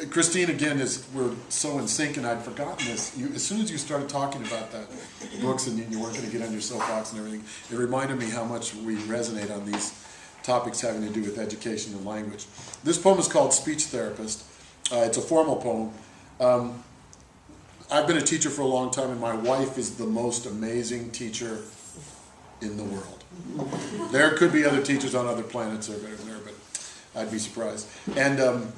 Christine, again, we're so in sync, and I'd forgotten this. As soon as you started talking about that books and you weren't going to get on your soapbox and everything, it reminded me how much we resonate on these topics having to do with education and language. This poem is called Speech Therapist. It's a formal poem. I've been a teacher for a long time, and my wife is the most amazing teacher in the world. There could be other teachers on other planets that are better than her, but I'd be surprised. And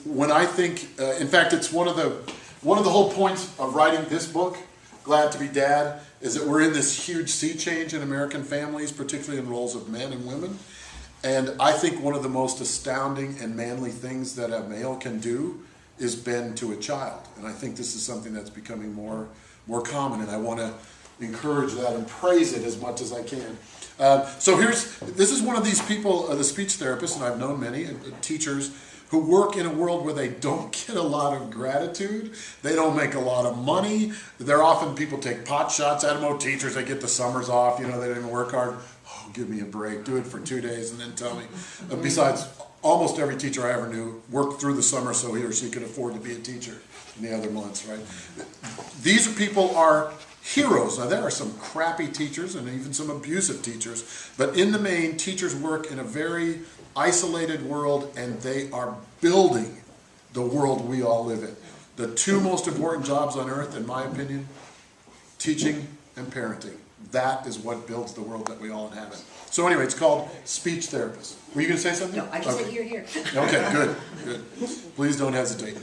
when I think, in fact, it's one of the whole points of writing this book, Glad to Be Dad, is that we're in this huge sea change in American families, particularly in roles of men and women. And I think one of the most astounding and manly things that a male can do is bend to a child. And I think this is something that's becoming more common, and I want to encourage that and praise it as much as I can. So this is one of these people, the speech therapists, and I've known many teachers who work in a world where they don't get a lot of gratitude. They don't make a lot of money. They're often, people take pot shots at them. Oh, teachers, they get the summers off, they didn't work hard. Oh, give me a break. Do it for 2 days and then tell me. Besides, almost every teacher I ever knew worked through the summer so he or she could afford to be a teacher in the other months, right? These people are heroes. Now, there are some crappy teachers and even some abusive teachers, but in the main, teachers work in a very isolated world, and they are building the world we all live in. The two most important jobs on earth, in my opinion, teaching and parenting. That is what builds the world that we all inhabit. So anyway, it's called Speech Therapist. Were you going to say something? No, I just said here. Okay, good. Please don't hesitate.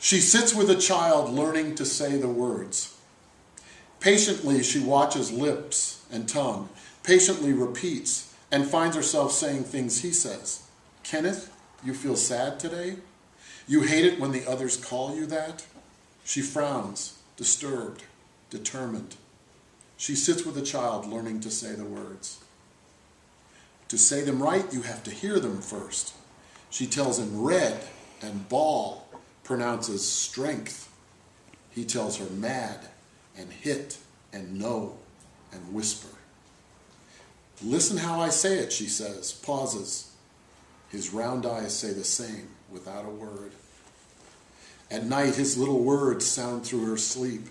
She sits with a child learning to say the words. Patiently, she watches lips and tongue, patiently repeats, and finds herself saying things he says. Kenneth, you feel sad today? You hate it when the others call you that? She frowns, disturbed, determined. She sits with a child learning to say the words. To say them right, you have to hear them first. She tells him red and ball, pronounces strength. He tells her mad and hit and no and whisper. Listen how I say it, she says, pauses. His round eyes say the same without a word. At night, his little words sound through her sleep.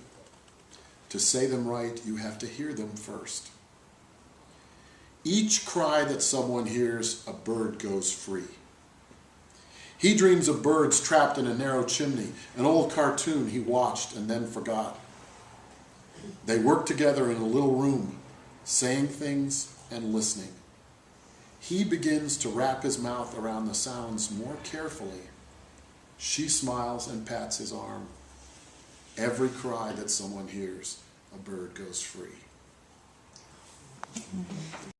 To say them right, you have to hear them first. Each cry that someone hears, a bird goes free. He dreams of birds trapped in a narrow chimney, an old cartoon he watched and then forgot. They work together in a little room, saying things and listening. He begins to wrap his mouth around the sounds more carefully. She smiles and pats his arm. Every cry that someone hears, a bird goes free.